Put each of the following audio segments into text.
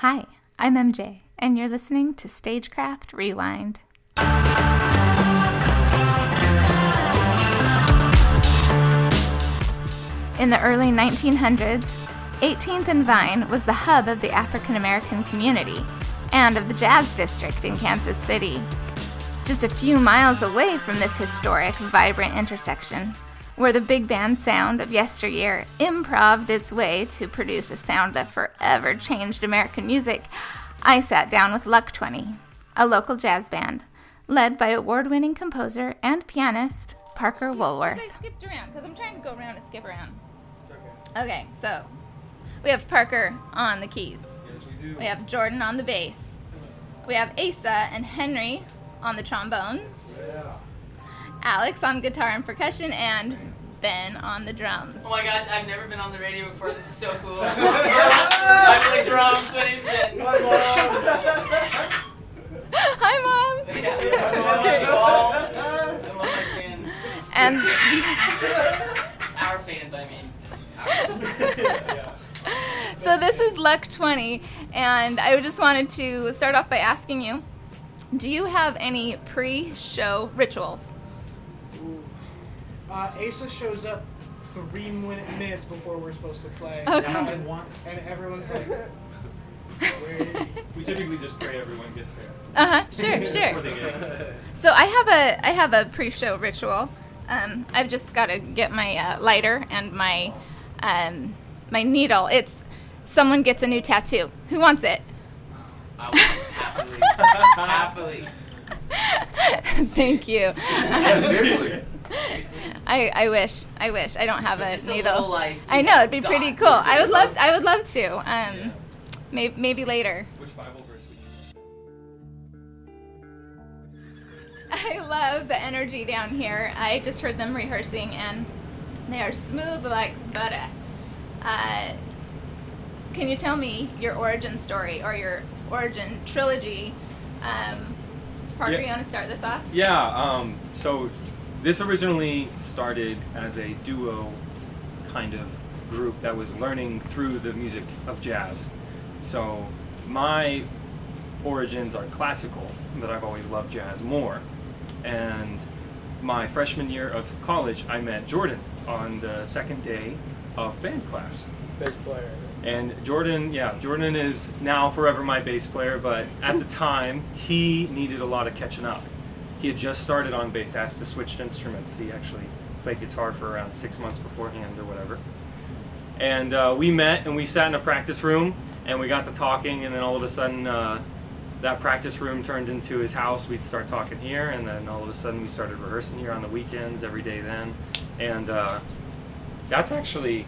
Hi, I'm MJ, and you're listening to StageCraft Rewind. In the early 1900s, 18th and Vine was the hub of the African American community and of the Jazz District in Kansas City. Just a few miles away from this historic, vibrant intersection, where the big band sound of yesteryear improv'd its way to produce a sound that forever changed American music, I sat down with Luck 20, a local jazz band, led by award-winning composer and pianist Parker Woolworth. I skipped around, because I'm trying to go around and skip around. It's okay. Okay, so we have Parker on the keys. Yes, we do. We have Jordan on the bass. We have Asa and Henry on the trombone. Yeah. Alex on guitar and percussion, and Ben on the drums. Oh my gosh, I've never been on the radio before. This is so cool. I play drums. My name's Ben. Hi, Mom. I love my fans. And Our fans, I mean. so this is Luck 20, and I just wanted to start off by asking you, do you have any pre-show rituals? Asa shows up 3 minutes before we're supposed to play. Okay. That happened once. And everyone's like, where is he? We typically just pray everyone gets there. Sure. Before they get So I have a pre-show ritual. I've just got to get my lighter and my my needle. It's someone gets a new tattoo. Who wants it? I will happily. Thank you. Seriously. I wish. I don't have a Just a needle. little, like, I know it'd be dot. pretty cool. Just I would love. little- I would love to. Maybe later. Which Bible verse would you I love the energy down here. I just heard them rehearsing, and they are smooth like butter. Can you tell me your origin story or your origin trilogy? Parker, Yeah. you want to start this off? Yeah, so this originally started as a duo kind of group that was learning through the music of jazz. So my origins are classical, but I've always loved jazz more. And my freshman year of college, I met Jordan on the second day of band class. Bass player. And Jordan is now forever my bass player, but at the time, he needed a lot of catching up. He had just started on bass, asked to switch instruments. He actually played guitar for around 6 months beforehand or whatever. And we met and we sat in a practice room and we got to talking, and then all of a sudden that practice room turned into his house. We'd start talking here, and then all of a sudden we started rehearsing here on the weekends every day then. And that's actually,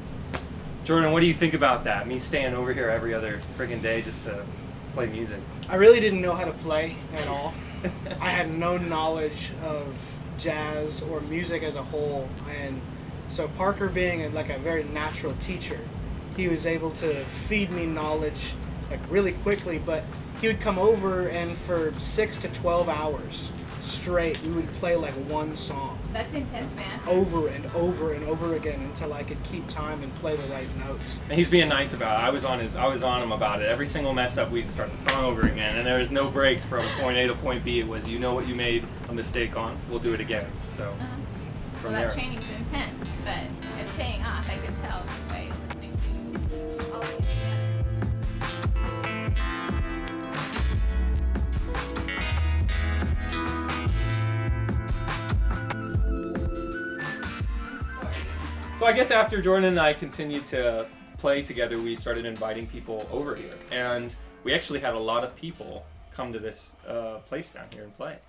Jordan, what do you think about that? Me staying over here every other friggin' day just to play music. I really didn't know how to play at all. I had no knowledge of jazz or music as a whole, and so Parker being a very natural teacher, he was able to feed me knowledge like really quickly. But he would come over, and for 6 to 12 hours straight, we would play like one song That's intense, man. over and over and over again until I could keep time and play the right notes. And he's being nice about it. I was on him about it. Every single mess up, we'd start the song over again, and there was no break from point A to point B. It was, you know what you made a mistake on, we'll do it again. So Well, from that there. training's intense, but it's paying off. I could tell just by listening to all of you. So I guess after Jordan and I continued to play together, we started inviting people over here, and we actually had a lot of people come to this place down here and play.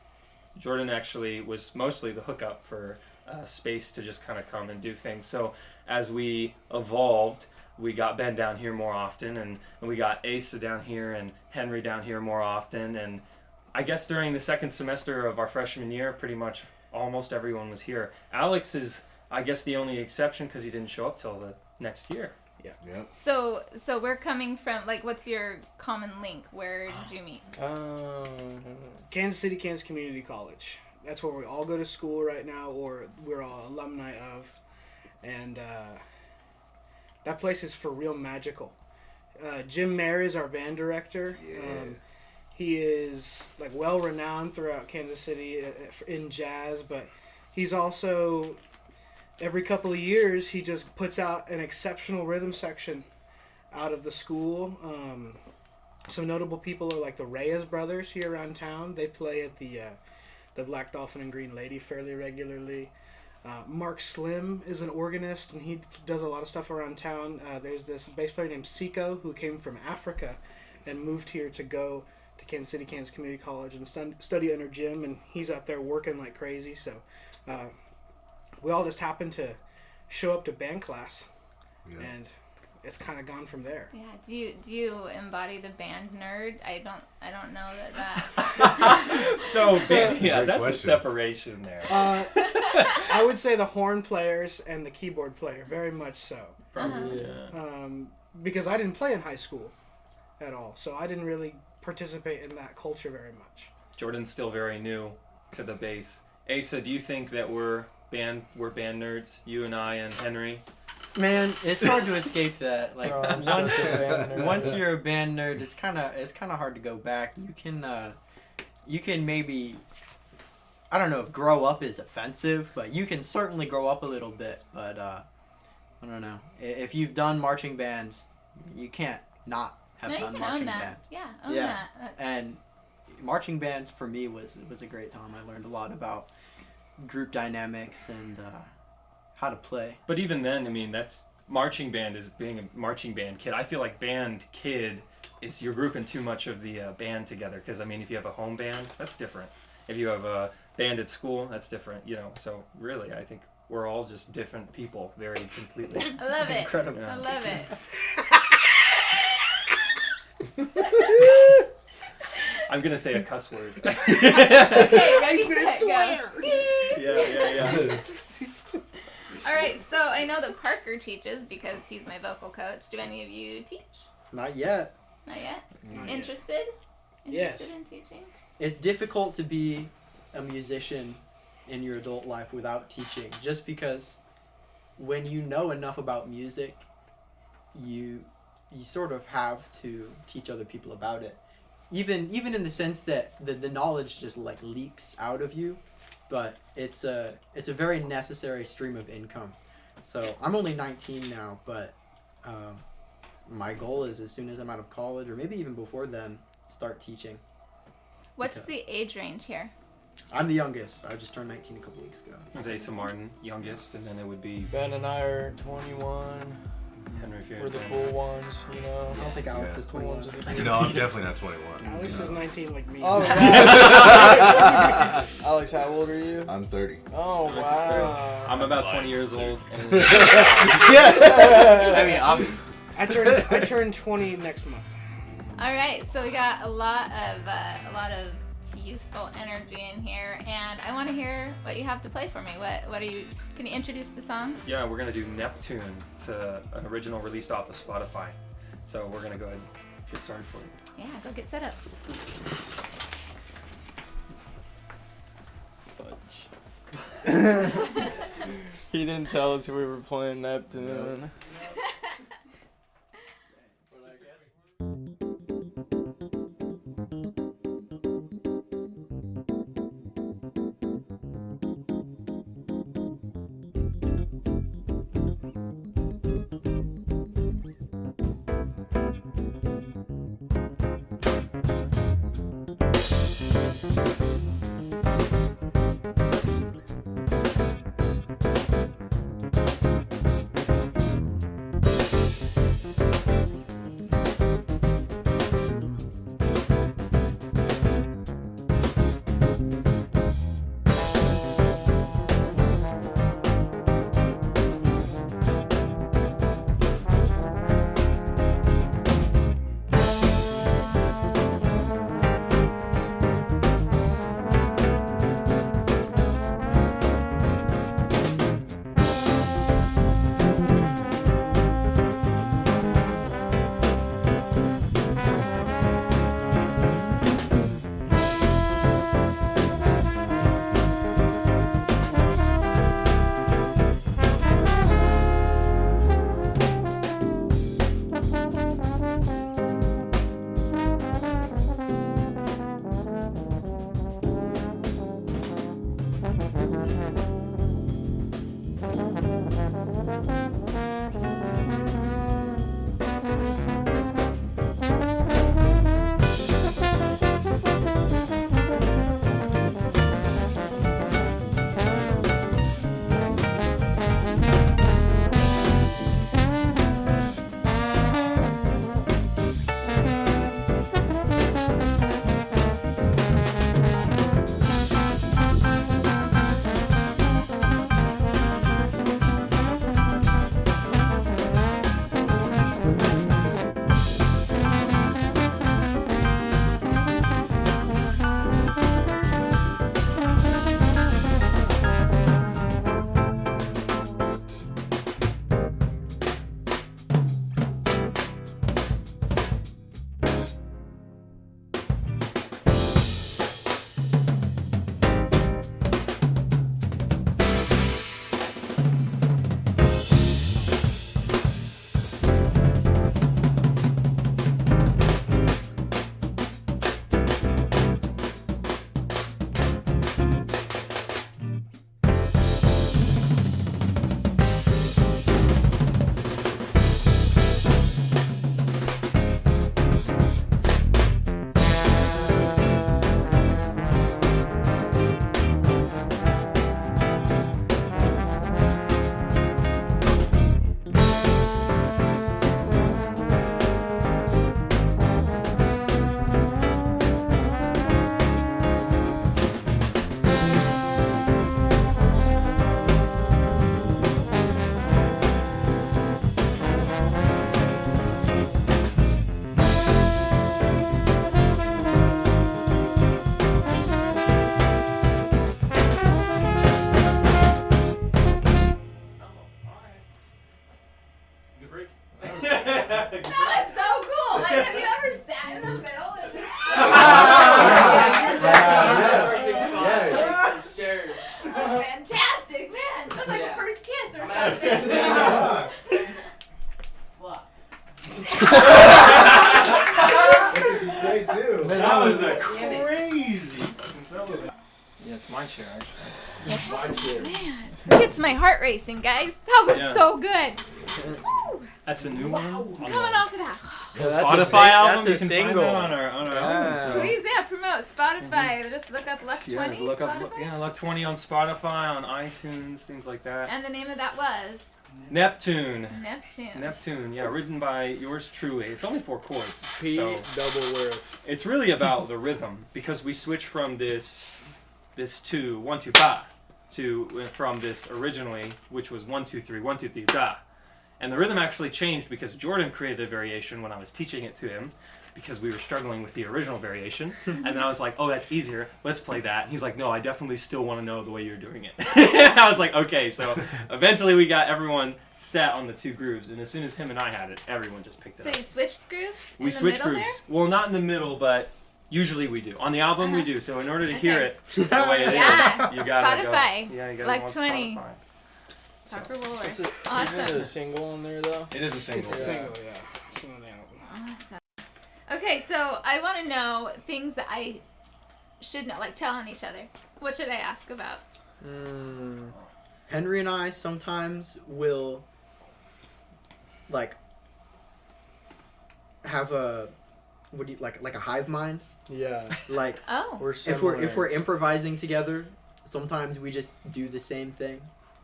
Jordan actually was mostly the hookup for space to just kind of come and do things. So as we evolved, we got Ben down here more often, and we got Asa down here and Henry down here more often. And I guess during the second semester of our freshman year, pretty much almost everyone was here. Alex is, I guess, the only exception because he didn't show up till the next year. Yeah. Yep. So we're coming from, like, what's your common link? Where did you meet? Kansas City, Kansas Community College. That's where we all go to school right now, or we're all alumni of. And that place is for real magical. Jim Mayer is our band director. He is like well renowned throughout Kansas City in jazz, but he's also every couple of years he just puts out an exceptional rhythm section out of the school. Some notable people are like the Reyes brothers here around town. They play at the Black Dolphin and Green Lady fairly regularly. Mark Slim is an organist, and he does a lot of stuff around town. There's this bass player named Siko who came from Africa and moved here to go to Kansas City, Kansas Community College and study under Jim, and he's out there working like crazy. So we all just happened to show up to band class, and it's kind of gone from there. Yeah. Do you embody the band nerd? I don't know that. That's question. A separation there. I would say the horn players and the keyboard player, very much so. Probably. Because I didn't play in high school at all, so I didn't really participate in that culture very much. Jordan's still very new to the bass. Asa, do you think that we're band nerds? You and I and Henry. Man, it's hard to escape that. Like I'm such a band nerd. once you're a band nerd, it's kind of hard to go back. You can maybe, I don't know if grow up is offensive, but you can certainly grow up a little bit. But I don't know. If you've done marching bands, you can't not have done marching band. Yeah, own that. And marching band for me was a great time. I learned a lot about group dynamics and how to play. But even then, I mean, that's marching band is being a marching band kid. I feel like band kid is you're grouping too much of the band together. Because I mean, if you have a home band, that's different. If you have a band at school, that's different. You know, so really, I think we're all just different people, very completely. I love it. Incredible. I love it. I'm gonna say a cuss word. Okay, ready, set, swear. go. Yeah. All right, so I know that Parker teaches because he's my vocal coach. Do any of you teach? Not yet. Not yet? Not yet. Interested? Yes. Interested in teaching? It's difficult to be a musician in your adult life without teaching, just because when you know enough about music, you sort of have to teach other people about it. Even in the sense that the knowledge just like leaks out of you, but it's a very necessary stream of income. So I'm only 19 now, but my goal is as soon as I'm out of college, or maybe even before then, start teaching. What's the age range here? I'm the youngest. I just turned 19 a couple weeks ago. It's Asa Martin, youngest, and then it would be Ben and I are 21. Henry Fair. We're the cool ones, you know. I don't think Alex is 21. No, I'm definitely not 21. Alex is 19 like me. Oh, wow. Alex, how old are you? I'm 30. Oh, Alex is wow. I'm about 20 years old. And I mean, obvious. I turn 20 next month. All right, so we got a lot of youthful energy in here, and I want to hear what you have to play for me. What are you? Can you introduce the song? yeah, we're gonna do Neptune. It's an original released off of Spotify. So we're gonna go ahead and get started for you. Yeah, go get set up. Fudge. He didn't tell us we were playing Neptune. my chair, actually. My chair. Man, it gets my heart racing, guys. That was Yeah. so good. Woo. That's a new one. On Coming the off of that. Spotify album. That's a You can single. find that on our album. So. Please, promote Spotify. Just look up Luck 20 look Spotify. up Luck 20 on Spotify, on iTunes, things like that. And the name of that was Neptune. Neptune. Yeah, written by yours truly. It's only 4 chords. P So double worth. it's really about the rhythm, because we switched from this to 1 2 pa from this originally, which was 1 2 3 1 2 3 da. And the rhythm actually changed because Jordan created a variation when I was teaching it to him, because we were struggling with the original variation. And then I was like, oh, that's easier. Let's play that. And he's like, no, I definitely still want to know the way you're doing it. I was like, okay. So eventually we got everyone set on the 2 grooves. And as soon as him and I had it, everyone just picked it So up. you switched grooves? In We the switch middle grooves. There? Well, not in the middle, but usually we do. On the album we do. So in order to hear Okay. it the way it is, Yeah. you gotta Spotify. go. Yeah, you gotta Like go on 20. Spotify. So, Parker Wooler. Is it Awesome. even a single on there though? it is a single. It's a Yeah. single, yeah. Single on the album. Awesome. Okay, so I want to know things that I should know, like telling each other. What should I ask about? Henry and I sometimes will like have a like a hive mind. Yeah. Like Oh. We're if similar. we're improvising together, sometimes we just do the same thing.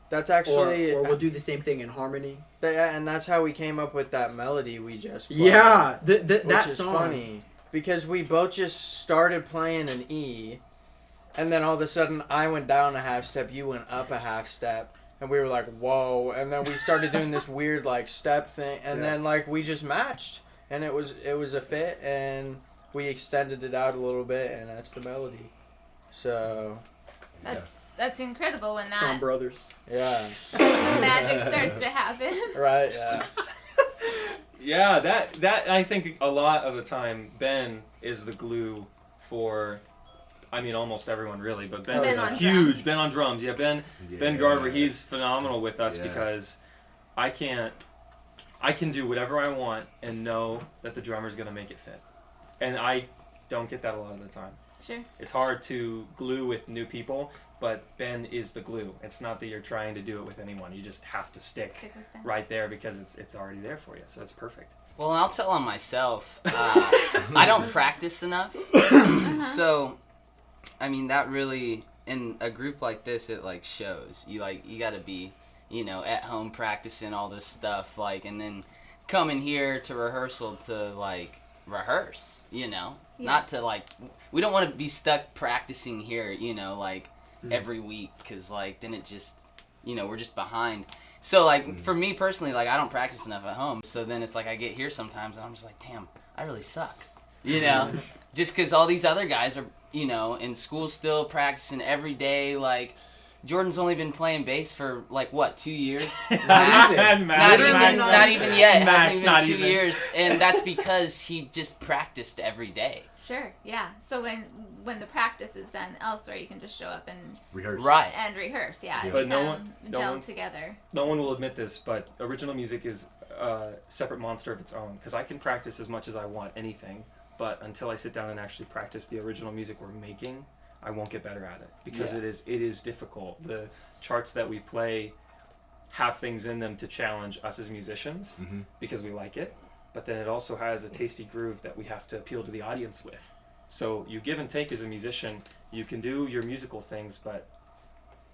That's Or, actually or we'll do the same thing in harmony. and that's how we came up with that melody we just played. Yeah, Which that is song. funny because we both just started playing an E, and then all of a sudden I went down a half step, you went up a half step, and we were like, whoa, and then we started doing this weird like step thing, and Yeah. then like we just matched, and it was a fit, and we extended it out a little bit, and that's the melody. So That's incredible when Tron that Brothers. yeah, magic starts to happen. right, yeah. Yeah, that I think a lot of the time Ben is the glue for, I mean, almost everyone really, but Ben Ben is a on huge drums. Ben on drums. Yeah, Ben Yeah. Garber, he's phenomenal with us Yeah. because I can do whatever I want and know that the drummer's gonna make it fit, and I don't get that a lot of the time. Sure. It's hard to glue with new people, but Ben is the glue. It's not that you're trying to do it with anyone. You just have to stick Stick with Ben. right there because it's already there for you. So it's perfect. Well, and I'll tell on myself. I don't practice enough, so I mean that really in a group like this it like shows. You got to be, at home practicing all this stuff and then coming here to rehearsal to rehearse. Not to we don't want to be stuck practicing here. Every week because then it just we're just behind. So for me personally, I don't practice enough at home, so then it's I get here sometimes and I'm just like, damn, I really suck, just because all these other guys are in school still practicing every day. Jordan's only been playing bass for 2 years? Max? Not even yet. It hasn't even been 2 years, and that's because he just practiced every day. Sure. Yeah. So when the practice is done elsewhere, you can just show up and Rehearse. Right. rehearse. Yeah. Yeah. And But no become one- no gel one- together. No one will admit this, but original music is a separate monster of its own. Because I can practice as much as I want anything, but until I sit down and actually practice the original music we're making, I won't get better at it because Yeah. it is difficult. The charts that we play have things in them to challenge us as musicians Mm-hmm. because we like it, but then it also has a tasty groove that we have to appeal to the audience with. So you give and take as a musician. You can do your musical things, but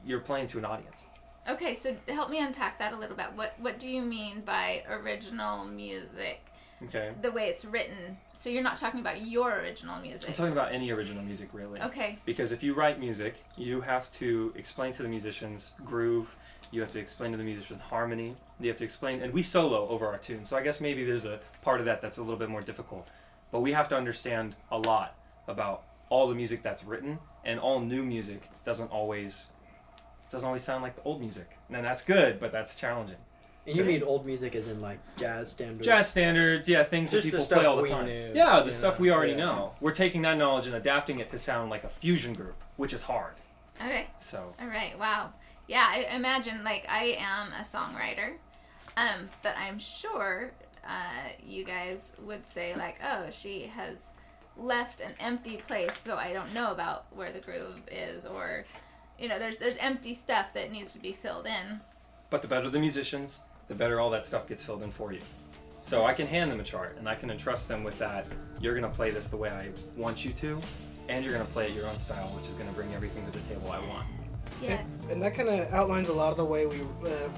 you're playing to an audience. Okay, so help me unpack that a little bit. What do you mean by original music? Okay. The way it's written. So you're not talking about your original music. I'm talking about any original music, really. Okay. Because if you write music, you have to explain to the musicians groove, you have to explain to the musician harmony, you have to explain, and we solo over our tunes, so I guess maybe there's a part of that that's a little bit more difficult. But we have to understand a lot about all the music that's written, and all new music doesn't always sound like the old music. And that's good, but that's challenging. You mean old music as in jazz standards? Jazz standards, yeah, things Just that the people stuff play all the we time. knew, Yeah, the you stuff know, we already yeah. know. We're taking that knowledge and adapting it to sound like a fusion group, which is hard. Okay. So All right. Wow. Yeah. I imagine I am a songwriter, but I'm sure you guys would say oh, she has left an empty place, so I don't know about where the groove is, or there's empty stuff that needs to be filled in. But the better the musicians, the better all that stuff gets filled in for you. So I can hand them a chart, and I can entrust them with that. You're going to play this the way I want you to, and you're going to play it your own style, which is going to bring everything to the table I want. Yes. And that kind of outlines a lot of the way we,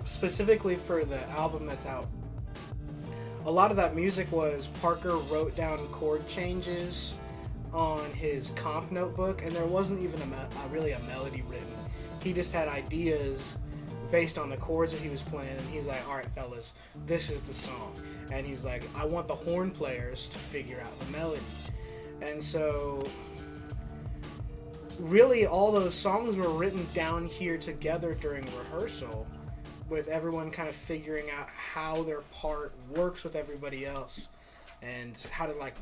specifically for the album that's out. A lot of that music was Parker wrote down chord changes on his comp notebook, and there wasn't even really a melody written. He just had ideas based on the chords that he was playing, and he's like, all right, fellas, this is the song. And he's like, I want the horn players to figure out the melody. And so really all those songs were written down here together during rehearsal, with everyone kind of figuring out how their part works with everybody else and how to like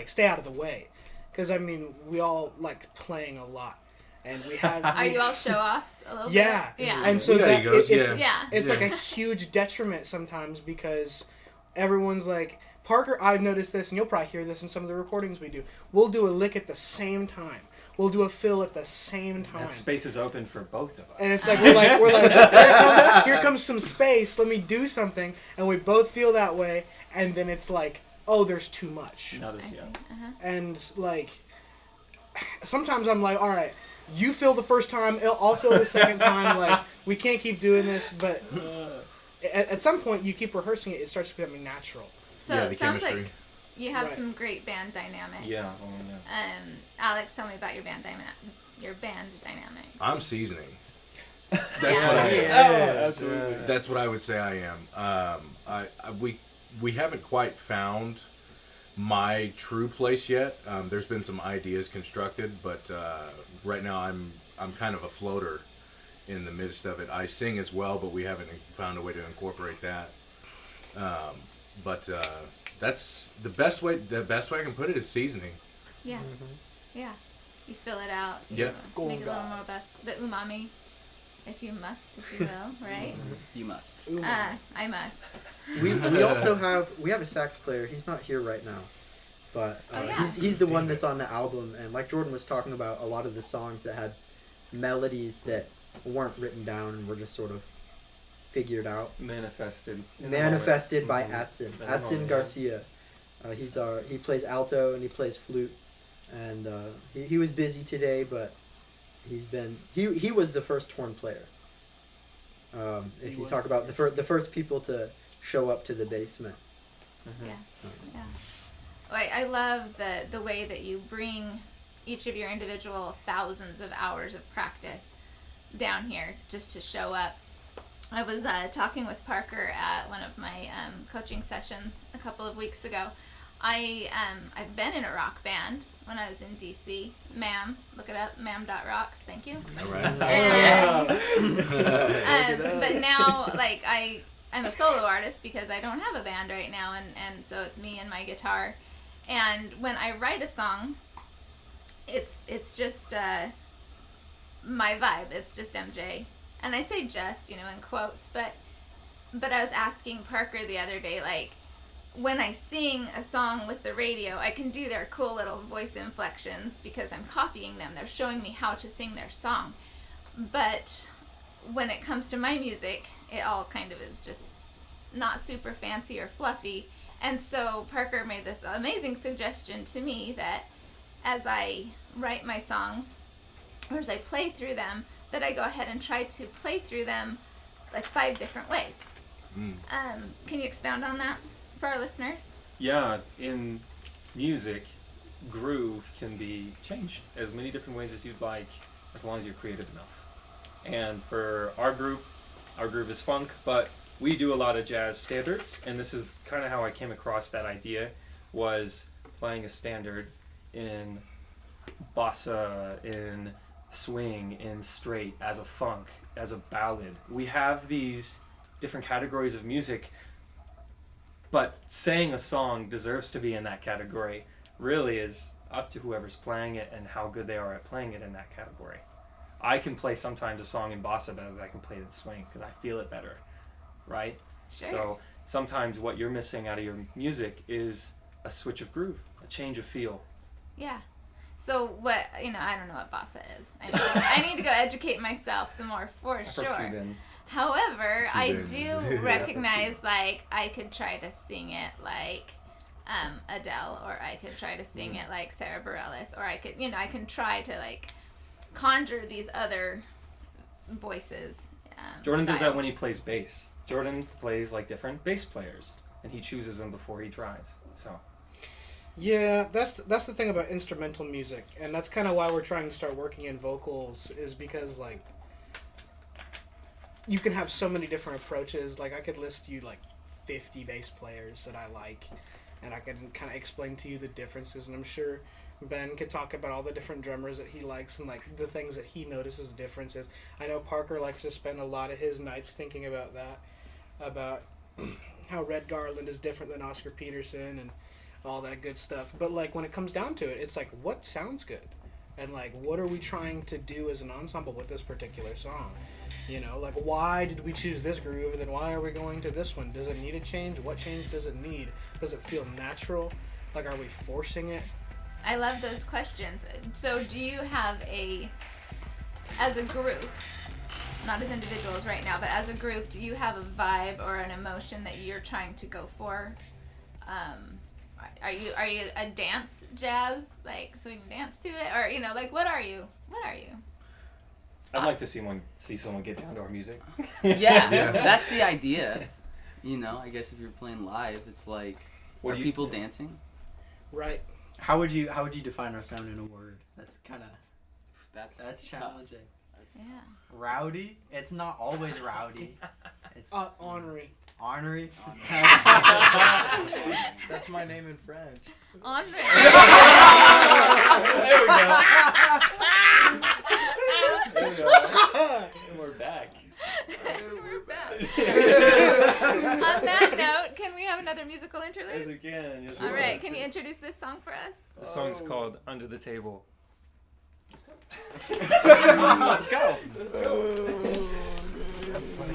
stay out of the way. Because I mean, we all like playing a lot, and we have. Are you all show offs a little Yeah, bit? Yeah. And so Yeah, that he goes, it's like a huge detriment sometimes, because everyone's like, Parker, I've noticed this, and you'll probably hear this in some of the recordings we do. We'll do a lick at the same time. We'll do a fill at the same time. That space is open for both of us. And it's like we're like here comes some space. Let me do something, and we both feel that way. And then it's like, oh, there's too much. And like sometimes I'm like, all right, you fill the first time, I'll fill the second time. Like we can't keep doing this, but at some point you keep rehearsing it. It starts becoming natural. So the it sounds chemistry. like you have Right. some great band dynamics. Yeah. Alex, tell me about your band dynamics. I'm seasoning. That's Yeah. what I am. Absolutely. That's what I would say I am. We haven't quite found my true place yet. There's been some ideas constructed, but right now I'm kind of a floater in the midst of it. I sing as well, but we haven't found a way to incorporate that. But that's the best way. The best way I can put it is seasoning. Yeah. Yeah. You fill it out. Yeah. You make it a little more best. The umami, if you must, if you will, right? You must. I must. We also have a sax player. He's not here right now, but Oh, yeah. he's the one that's on the album. And like Jordan was talking about, a lot of the songs that had melodies that weren't written down and were just sort of figured out. Manifested By Atson. In the Atson moment, Garcia. He plays alto and he plays flute, and he was busy today, but he was the first horn player. If you talk about the first people to show up to the basement. Yeah. Yeah. I love the way that you bring each of your individual thousands of hours of practice down here just to show up. I was talking with Parker at one of my coaching sessions a couple of weeks ago. I've been in a rock band when I was in DC. MAM, look it up, mam.rocks, thank you. All right. And, but now, like, I'm a solo artist because I don't have a band right now, and so it's me and my guitar. And when I write a song, it's just my vibe. It's just MJ. And I say just, in quotes, but I was asking Parker the other day, like, when I sing a song with the radio, I can do their cool little voice inflections because I'm copying them. They're showing me how to sing their song. But when it comes to my music, it all kind of is just not super fancy or fluffy. And so Parker made this amazing suggestion to me that as I write my songs, or as I play through them, that I go ahead and try to play through them like 5 different ways. Can you expound on that for our listeners? Yeah, in music, groove can be changed as many different ways as you'd like, as long as you're creative enough. And for our groove is funk, but we do a lot of jazz standards, and this is kind of how I came across that idea, was playing a standard in bossa, in swing, in straight, as a funk, as a ballad. We have these different categories of music, but saying a song deserves to be in that category really is up to whoever's playing it and how good they are at playing it in that category. I can play sometimes a song in bossa better than I can play it in swing because I feel it better, right? Sure. So sometimes what you're missing out of your music is a switch of groove, a change of feel. Yeah. So what, I don't know what bossa is. I need to go educate myself some more for sure. Cuban. However, I Cuban. do recognize, like, I could try to sing it like Adele, or I could try to sing it like Sarah Bareilles, or I could, I can try to, like, conjure these other voices. Jordan does that styles. when he plays bass. Jordan plays like different bass players, and he chooses them before he tries. So. Yeah, that's the thing about instrumental music, and that's kind of why we're trying to start working in vocals, is because, like, you can have so many different approaches. Like, I could list you, like, 50 bass players that I like, and I can kind of explain to you the differences, and I'm sure Ben could talk about all the different drummers that he likes and, like, the things that he notices differences. I know Parker likes to spend a lot of his nights thinking about that, about how Red Garland is different than Oscar Peterson and all that good stuff. But, like, when it comes down to it, it's like, what sounds good? And, like, what are we trying to do as an ensemble with this particular song? Like, why did we choose this groove, and then why are we going to this one? Does it need a change? What change does it need? Does it feel natural? Like, are we forcing it? I love those questions. So do you have as a group, not as individuals right now, but as a group, do you have a vibe or an emotion that you're trying to go for? Are you a dance jazz, like, so we can dance to it, or like, what are you? I'd like to see someone get down to our music. Yeah, that's the idea. I guess if you're playing live, it's like, are people dancing? Right. How would you define our sound in a word? That's kind of That's challenging. Yeah. Rowdy? It's not always rowdy. It's Ornery. ornery. That's my name in French. On There we go. There we go. And we're back. We're back. On that note, can we have another musical Yes, interlude? we can. Yes, we All right, can. can you introduce this song for us? The song's called Under the Table. Let's go. That's funny.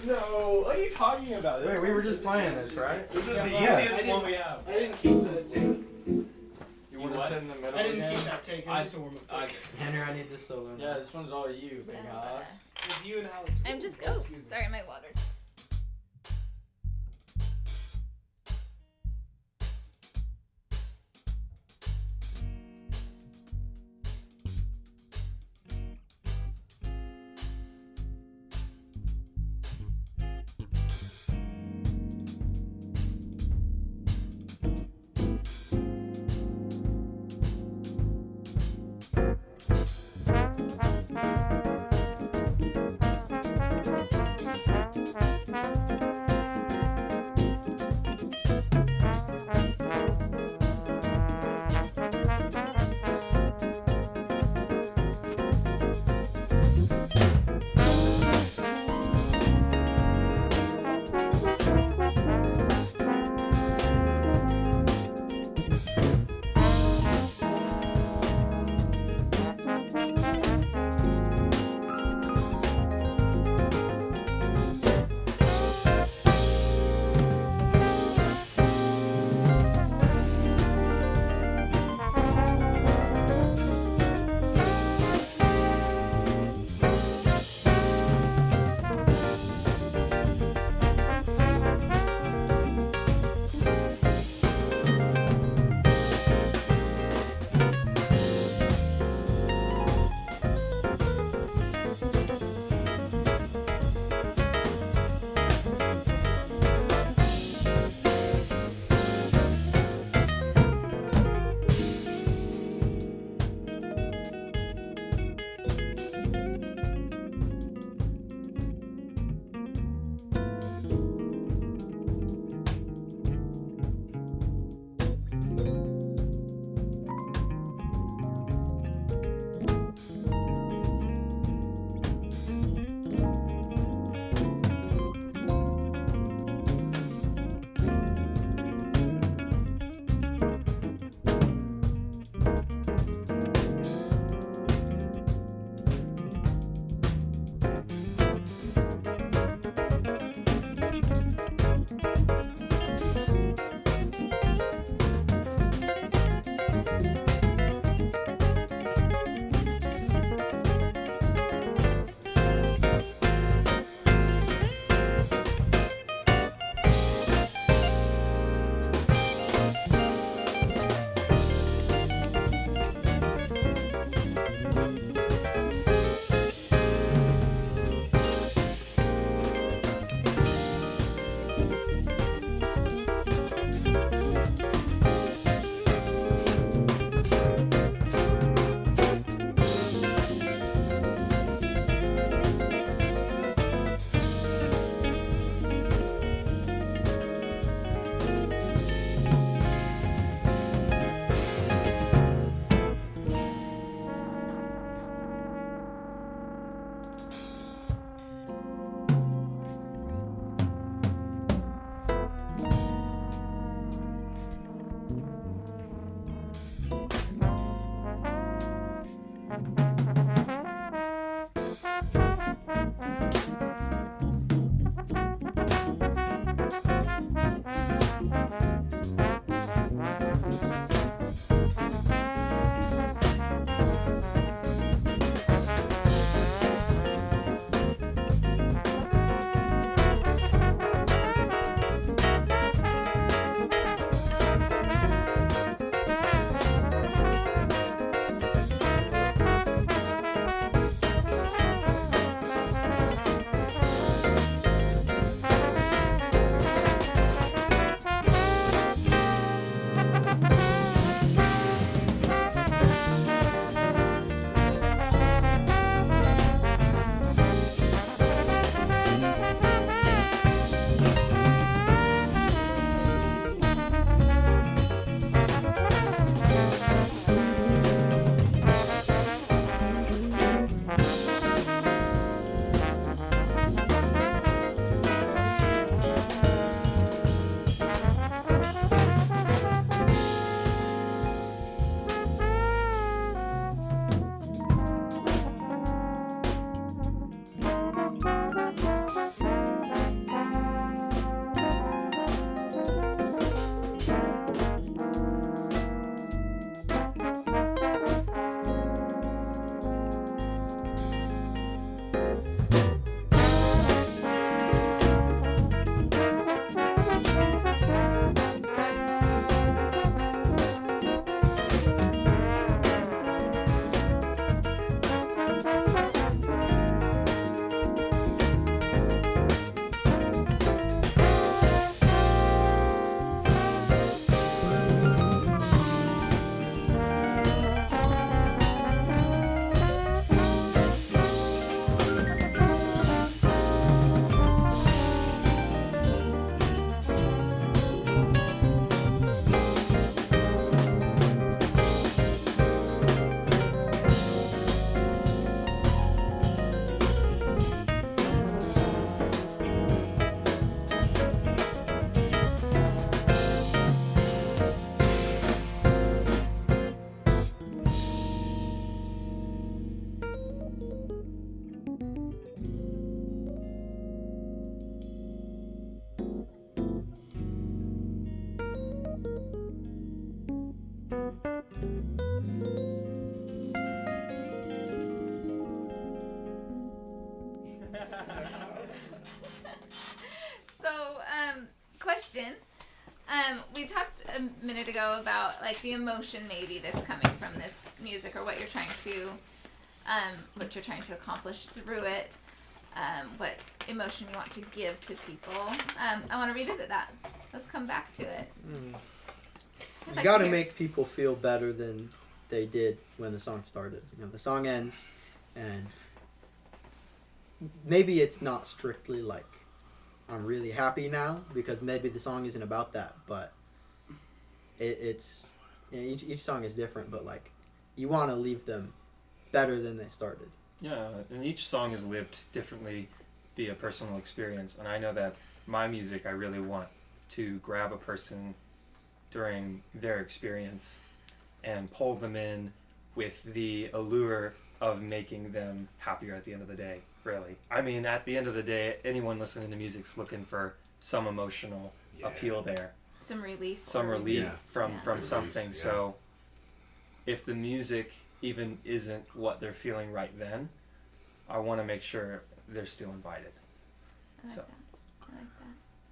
No, what are you talking about? Wait, we were just playing this, right? This is the easiest one we have. I didn't keep that take. You want to sit in the middle I didn't again? keep that take. It was just a warm-up take. Henry, I need this solo. Yeah, this one's all you, big hoss. It's you and Alex. I'm just, oh, sorry, my water. a minute ago about like the emotion maybe that's coming from this music, or what you're trying to accomplish through it, what emotion you want to give to people. I want to revisit that. Let's come back to it. You got to make people feel better than they did when the song started. You know, the song ends, and maybe it's not strictly like I'm really happy now, because maybe the song isn't about that, but it's you know, each song is different, but like you want to leave them better than they started. Yeah, and each song is lived differently via personal experience, and I know that my music, I really want to grab a person during their experience and pull them in with the allure of making them happier at the end of the day, really. I mean, at the end of the day, anyone listening to music's looking for some emotional appeal there. Some relief. From something. Yeah. So if the music even isn't what they're feeling right then, I want to make sure they're still invited. I like that.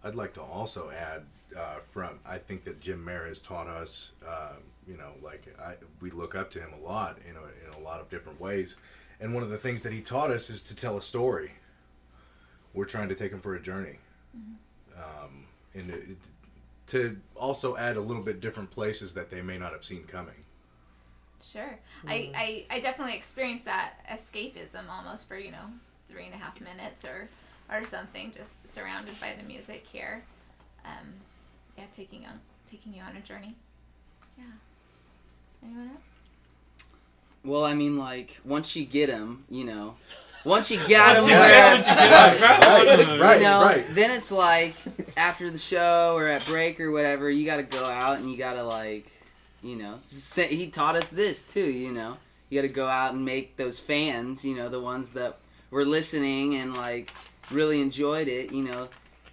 I'd like to also add, I think that Jim Mayer has taught us, we look up to him a lot, in a lot of different ways. And one of the things that he taught us is to tell a story. We're trying to take him for a journey. And to also add a little bit different places that they may not have seen coming. Sure. I definitely experienced that escapism almost for, 3.5 minutes or something, just surrounded by the music here. Taking you on a journey. Yeah. Anyone else? Well, I mean, like, once you get him, once you got him Right. Then it's like, after the show or at break or whatever, you gotta go out and you gotta, like, he taught us this too, you gotta go out and make those fans, the ones that were listening and, like, really enjoyed it,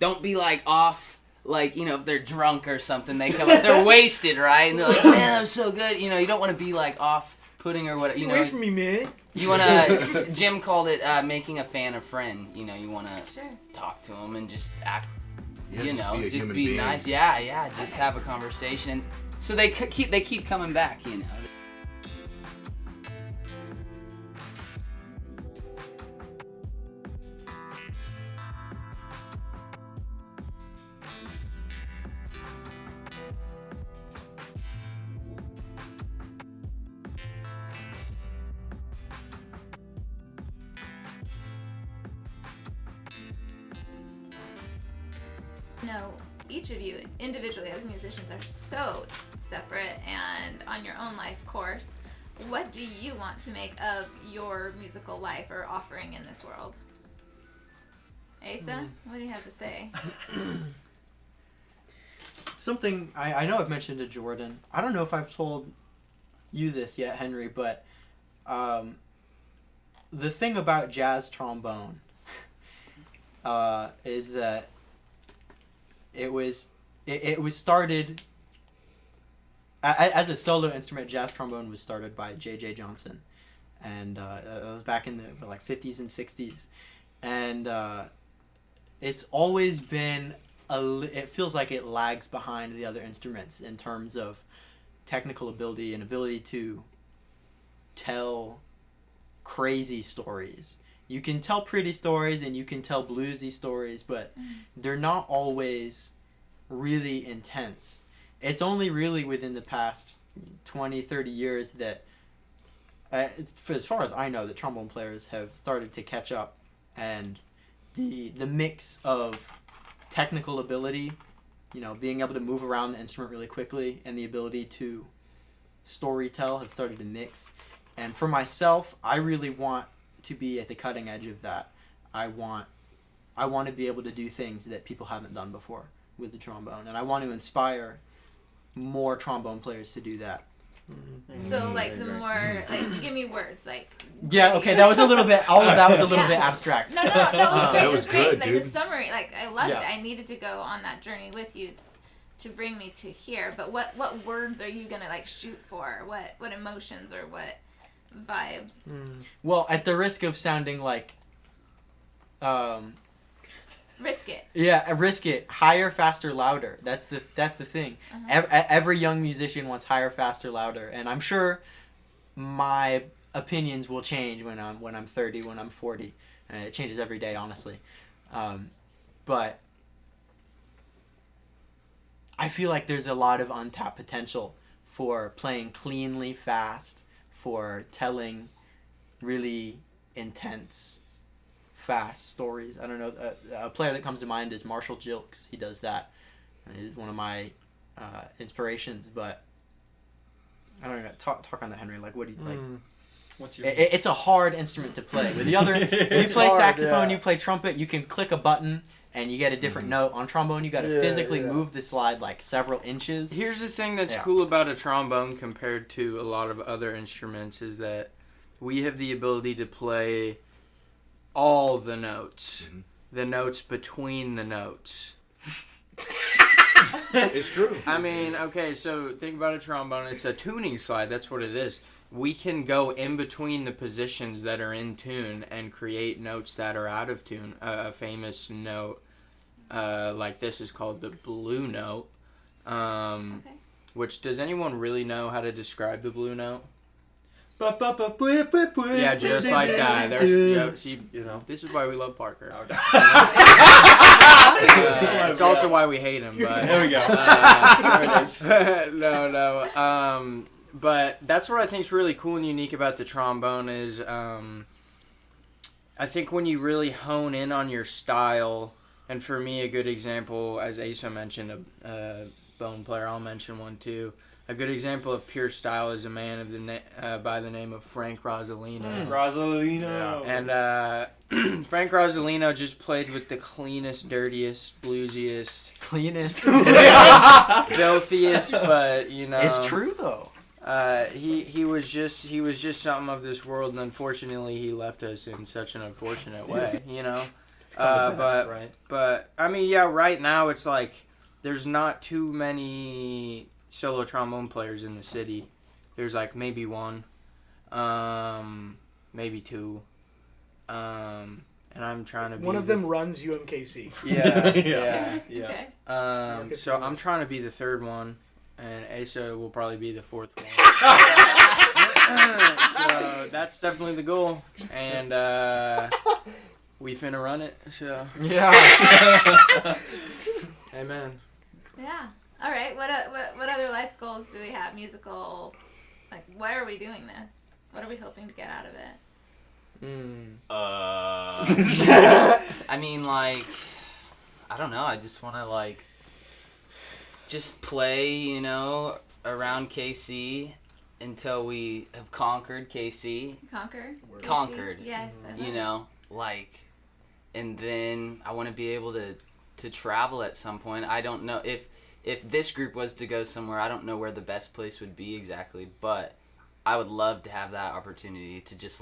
don't be, like, off. Like, if they're drunk or something, they come up, they're wasted, right? And they're like, man, that was so good. You don't want to be, like, off-putting or whatever. Get away from me, man. You want to, Jim called it making a fan a friend. You want to Sure. talk to them and just act, Yeah, just be nice. Yeah, just have a conversation. So they keep coming back, Each of you individually as musicians are so separate and on your own life course. What do you want to make of your musical life or offering in this world? Asa, what do you have to say? Something I know I've mentioned to Jordan. I don't know if I've told you this yet, Henry, but the thing about jazz trombone is that it was started as a solo instrument. Jazz trombone was started by J.J. Johnson, and it was back in the 50s and 60s, and it's always been it feels like it lags behind the other instruments in terms of technical ability and ability to tell crazy stories. You can tell pretty stories and you can tell bluesy stories, but they're not always really intense. It's only really within the past 20, 30 years that, as far as I know, that trombone players have started to catch up, and the mix of technical ability, being able to move around the instrument really quickly, and the ability to storytell have started to mix. And for myself, I really want to be at the cutting edge of that. I want to be able to do things that people haven't done before with the trombone, and I want to inspire more trombone players to do that. So, the more, give me words, Yeah, okay, that was a little bit, all of that was a little bit abstract. No, that was great. That It was was great. good, The dude. summary, I loved it. I needed to go on that journey with you to bring me to here. But what words are you going to, shoot for? What emotions or what vibe? Well, at the risk of sounding like Risk it. Yeah, risk it. Higher, faster, louder. That's the thing. Every young musician wants higher, faster, louder, and I'm sure my opinions will change when I'm 30, when I'm 40. It changes every day, honestly. But I feel like there's a lot of untapped potential for playing cleanly fast, for telling really intense, fast stories. I don't know. A player that comes to mind is Marshall Jilks. He does that. He's one of my inspirations. But I don't know. Talk on that, Henry. Like, what do you like? What's your? It's a hard instrument to play. With the other, you play saxophone, you play trumpet. You can click a button and you get a different note. On trombone, you got to physically move the slide like several inches. Here's the thing that's cool about a trombone compared to a lot of other instruments is that we have the ability to play all the notes, the notes between the notes. It's true. I mean, okay, so think about a trombone. It's a tuning slide. That's what it is. We can go in between the positions that are in tune and create notes that are out of tune. A famous note like this is called the blue note. Which, does anyone really know how to describe the blue note? Yeah, just like that. There's, see, this is why we love Parker. It's also why we hate him. But there we go. There it is. No. But that's what I think is really cool and unique about the trombone is I think when you really hone in on your style, and for me a good example, as Asa mentioned, a bone player, I'll mention one too. A good example of pure style is a man of the by the name of Frank Rosalino. Rosalino. And Frank Rosalino just played with the cleanest, dirtiest, bluesiest, filthiest, but It's true though. He was just something of this world, and unfortunately he left us in such an unfortunate way, But I mean, right now it's like there's not too many solo trombone players in the city. There's like maybe one, maybe two, and I'm trying to be One of them runs UMKC. Yeah. Okay. So I'm trying to be the third one, and Asa will probably be the fourth one. So that's definitely the goal, and we finna run it. So Yeah. amen. Yeah. All right. What other life goals do we have? Musical. Like, why are we doing this? What are we hoping to get out of it? I mean, like, I don't know. I just want to just play, around KC until we have conquered KC. Conquered. Yes. And then I want to be able to travel at some point. I don't know if this group was to go somewhere, I don't know where the best place would be exactly, but I would love to have that opportunity to just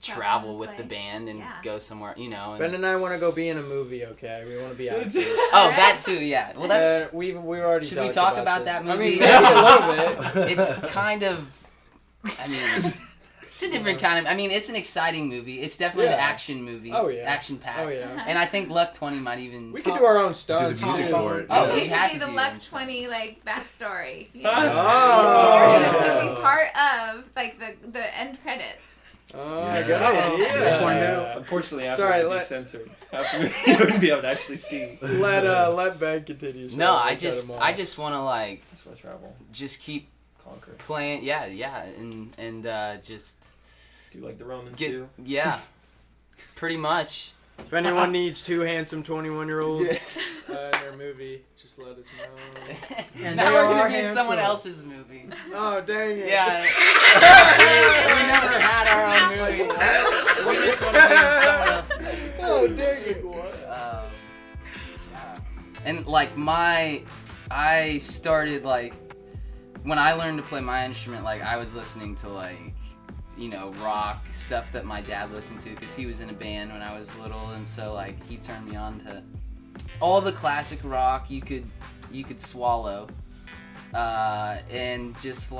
travel with the band and go somewhere, And Ben and I want to go be in a movie. Okay, we want to be actors. Oh, that too, yeah. Well, that's we've already. Should we talk about this. that movie? I mean, maybe a little bit. It's kind of. I mean, it's a different kind of. I mean, it's an exciting movie. It's definitely an action movie. Oh yeah. Action packed. Oh yeah. And I think Luck 20 might even. We could do our own stunts. Do the music for it. Oh, It we have could to be the do Luck them stuff. 20 backstory. Oh. This could be part of the end credits. Oh, Yeah. good idea. Yeah. Unfortunately, after Sorry, it would be censored. After you wouldn't be able to actually see. Let Ben continue. No, I just want to Just want to travel, just keep conquer. playing. Yeah, and just Do like the Romans get do. yeah, pretty much. If anyone needs two handsome 21-year-olds in their movie, just let us know. And Now they we're are gonna be in someone handsome. else's movie. Oh dang it! Yeah, we never had our own movie. We just want to be in someone else. Oh dang it! And I started when I learned to play my instrument, I was listening to rock stuff that my dad listened to because he was in a band when I was little, and so he turned me on to all the classic rock you could swallow, and just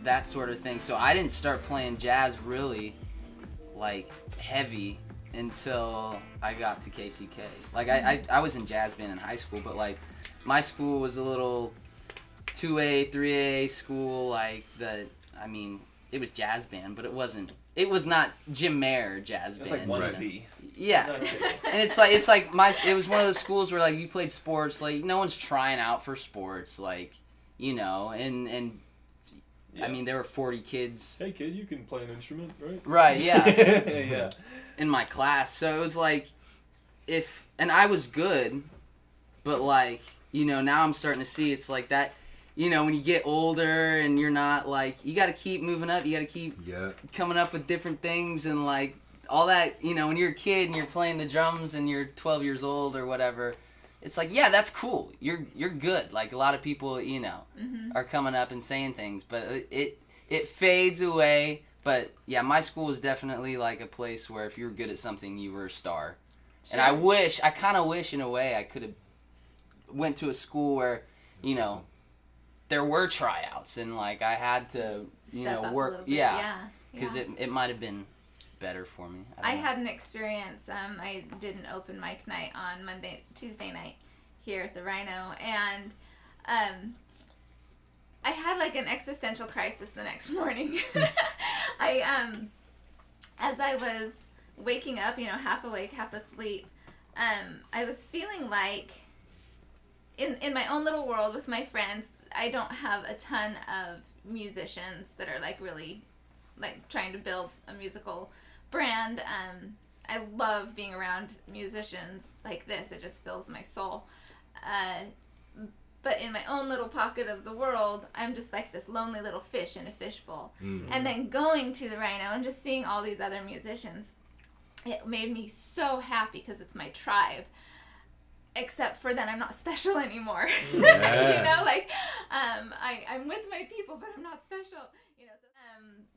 that sort of thing. So I didn't start playing jazz really heavy until I got to KCK. Like I was in jazz band in high school, but like my school was a little 2A, 3A school. Like it was jazz band, but it was not Jim Mayer jazz band. It's like 1C. Yeah. And it's like it was one of those schools where like you played sports, like no one's trying out for sports, like, you know, and Yeah. I mean, there were 40 kids. Hey kid, you can play an instrument, right? Right, yeah. Yeah. In my class. So it was like, and I was good, but like, you know, now I'm starting to see it's like that, you know, when you get older and you're not like, you got to keep moving up, you got to keep coming up with different things and like all that, you know, when you're a kid and you're playing the drums and you're 12 years old or whatever, it's like, yeah, that's cool. You're good. Like a lot of people, you know, are coming up and saying things, but it fades away. But yeah, my school was definitely like a place where if you were good at something, you were a star. Sure. And I kind of wish in a way I could have went to a school where, you know, there were tryouts and like I had to, you Step know, up a work. little bit, Yeah. yeah. Because it might have been better for me. I had an experience. I did an open mic night on Tuesday night here at the Rhino, and I had like an existential crisis the next morning. As I was waking up, you know, half awake, half asleep, I was feeling like in my own little world with my friends, I don't have a ton of musicians that are like really like trying to build a musical brand. I love being around musicians like this. It just fills my soul. But in my own little pocket of the world, I'm just like this lonely little fish in a fishbowl. Mm-hmm. And then going to the Rhino and just seeing all these other musicians, it made me so happy because it's my tribe. Except for then I'm not special anymore. Yeah. You know, like I'm with my people, but I'm not special. You know,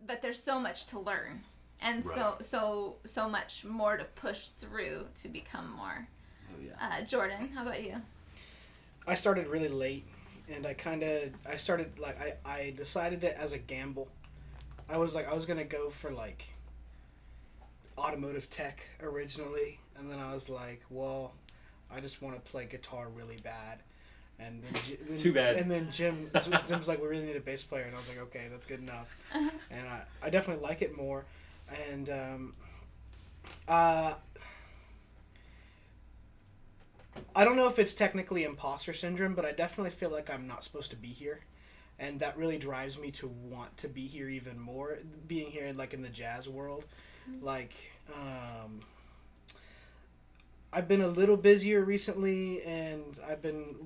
but there's so much to learn, and right. so much more to push through to become more. Oh, yeah. Jordan, how about you? I started really late, and I decided it as a gamble. I was gonna go for like automotive tech originally, and then I was like, well, I just want to play guitar really bad. And then Too bad. And then Jim's like, we really need a bass player, and I was like, okay, that's good enough. And I definitely like it more, and I don't know if it's technically imposter syndrome, but I definitely feel like I'm not supposed to be here. And that really drives me to want to be here even more, being here like in the jazz world. Like, I've been a little busier recently, and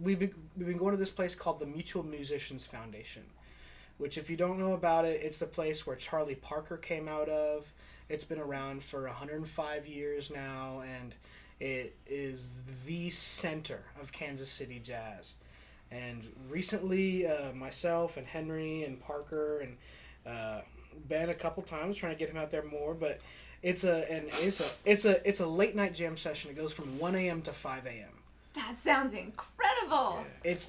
we've been going to this place called the Mutual Musicians Foundation, which if you don't know about it, it's the place where Charlie Parker came out of. It's been around for 105 years now, and it is the center of Kansas City jazz. And recently, myself and Henry and Parker and Ben a couple times trying to get him out there more, but it's a late night jam session. It goes from 1 a.m. to 5 a.m. That sounds incredible. Yeah. It's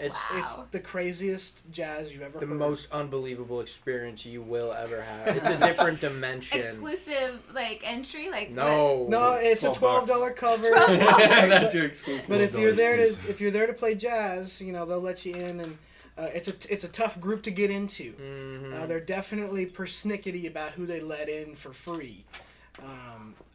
the craziest jazz you've ever heard. The most unbelievable experience you will ever have. It's a different dimension. Exclusive like entry, like No, it's a $12 bucks. cover. That's your exclusive. But if you're $12 there to play jazz, you know, they'll let you in, and it's a tough group to get into. Mm-hmm. They're definitely persnickety about who they let in for free.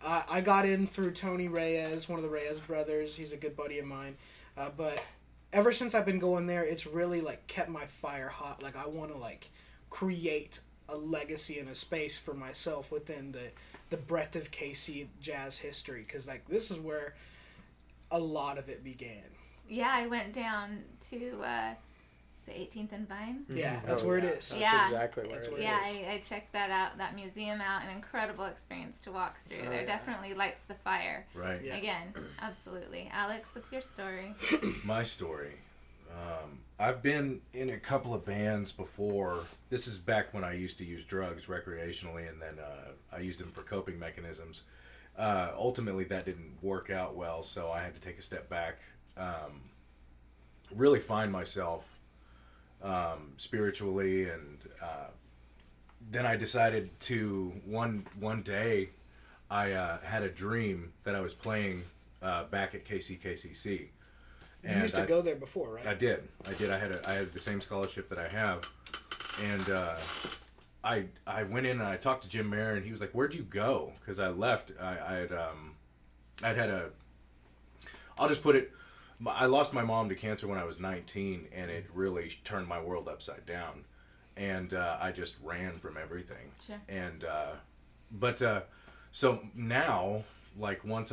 I got in through Tony Reyes, one of the Reyes brothers. He's a good buddy of mine. But ever since I've been going there, it's really like kept my fire hot. Like I want to like create a legacy and a space for myself within the breadth of KC jazz history, because like this is where a lot of it began. Yeah, I went down to the 18th and Vine. Yeah, that's where it is. That's Yeah. exactly where That's it where is. Yeah, I checked that out, that museum out. An incredible experience to walk through. Oh, There yeah. definitely lights the fire. Right. Yeah. Again, absolutely. Alex, what's your story? My story. I've been in a couple of bands before. This is back when I used to use drugs recreationally, and then I used them for coping mechanisms. Ultimately, that didn't work out well, so I had to take a step back, really find myself spiritually, and then I decided to one day I had a dream that I was playing back at KCKCC. You used to go there before, right? I did. I had the same scholarship that I have, and I went in and I talked to Jim Mayer, and he was like, "Where'd you go?" Because I left. I'd had a. I'll just put it. I lost my mom to cancer when I was 19, and it really turned my world upside down, and I just ran from everything. Sure. And so now, like once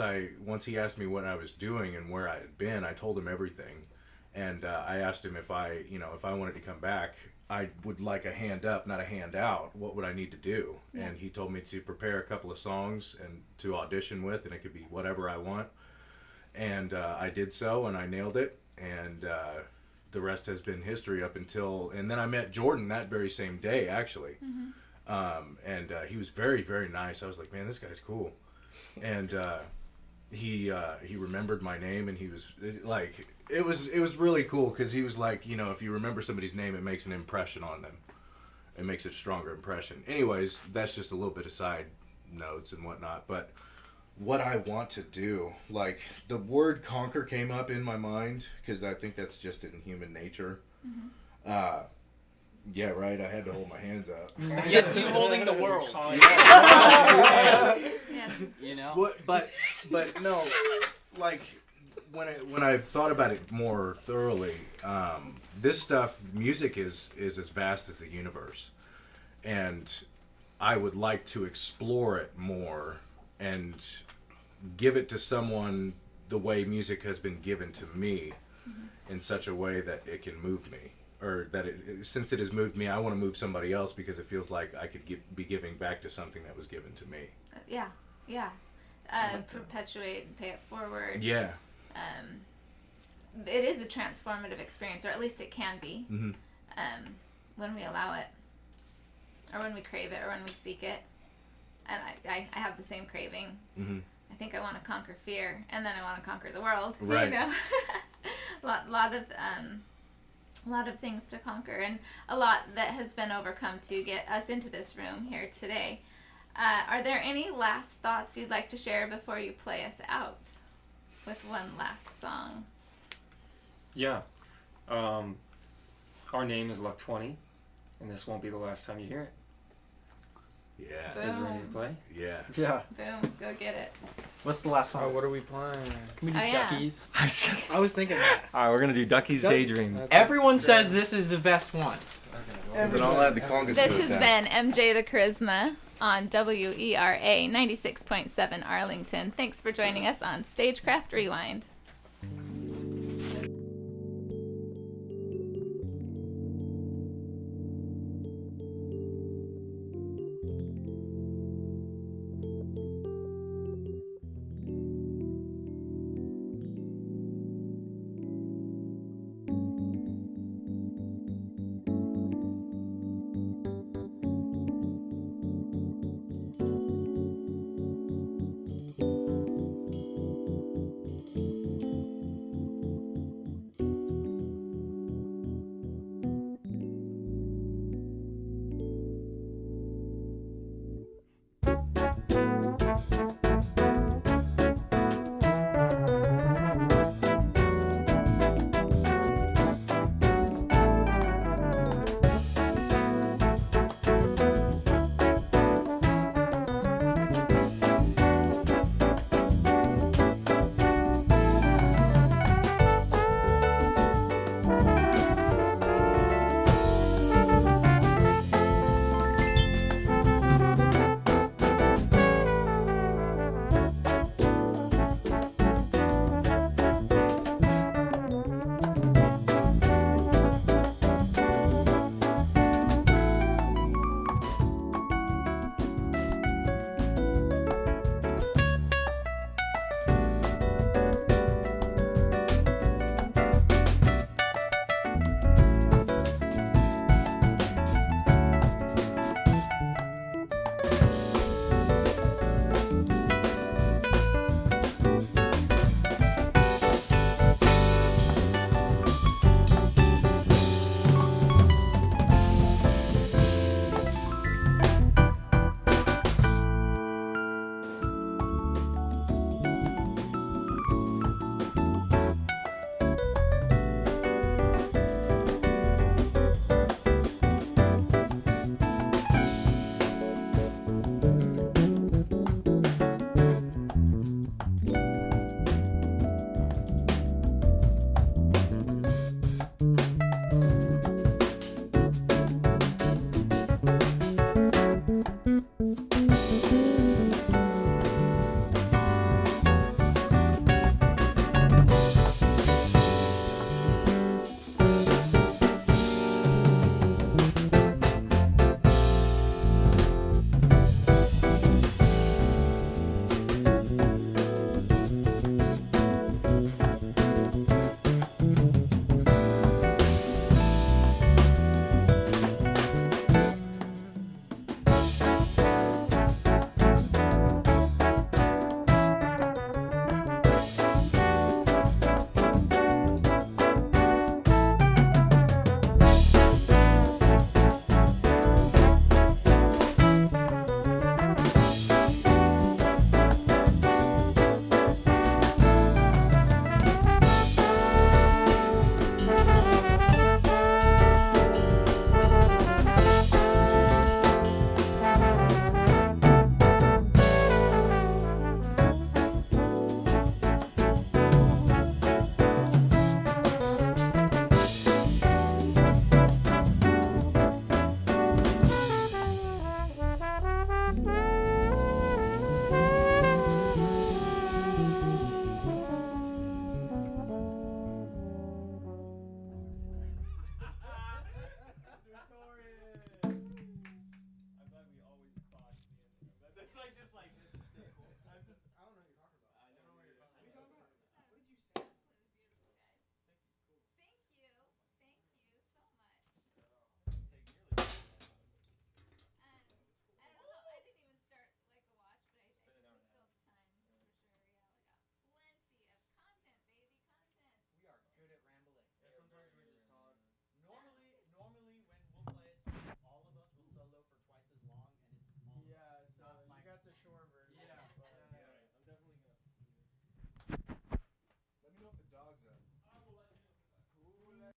he asked me what I was doing and where I had been, I told him everything, and I asked him if I wanted to come back, I would like a hand up, not a hand out. What would I need to do? Yeah. And he told me to prepare a couple of songs and to audition with, and it could be whatever I want. And I did so, and I nailed it, and the rest has been history up until... And then I met Jordan that very same day, actually. Mm-hmm. And he was very, very nice. I was like, man, this guy's cool. And he remembered my name, and he was like... It was really cool, because he was like, you know, if you remember somebody's name, it makes an impression on them. It makes a stronger impression. Anyways, that's just a little bit of side notes and whatnot, but... What I want to do, like the word conquer came up in my mind because I think that's just in human nature. Mm-hmm. Yeah, right. I had to hold my hands up. Yet you holding the world. Yeah. You know. But no, like when I thought about it more thoroughly, this stuff, music is as vast as the universe, and I would like to explore it more and give it to someone the way music has been given to me, mm-hmm. in such a way that it can move me, or that since it has moved me, I want to move somebody else because it feels like I could be giving back to something that was given to me. Yeah. Perpetuate and pay it forward. Yeah. It is a transformative experience, or at least it can be, mm-hmm. When we allow it, or when we crave it, or when we seek it. And I have the same craving. Mm-hmm. I think I want to conquer fear, and then I want to conquer the world. Right. You know, lot of things to conquer, and a lot that has been overcome to get us into this room here today. Are there any last thoughts you'd like to share before you play us out with one last song? Yeah. Our name is Luck 20, and this won't be the last time you hear it. Yeah. Boom. Is it ready to play? Yeah. Yeah. Boom, go get it. What's the last song? Oh, what are we playing? Can we do yeah. Duckies? I was thinking that. All right, we're gonna do Ducky's Daydream. Everyone says this is the best one. Then I'll add the congas This to has it been MJ the Charisma on WERA 96.7 Arlington. Thanks for joining us on StageCraft Rewind.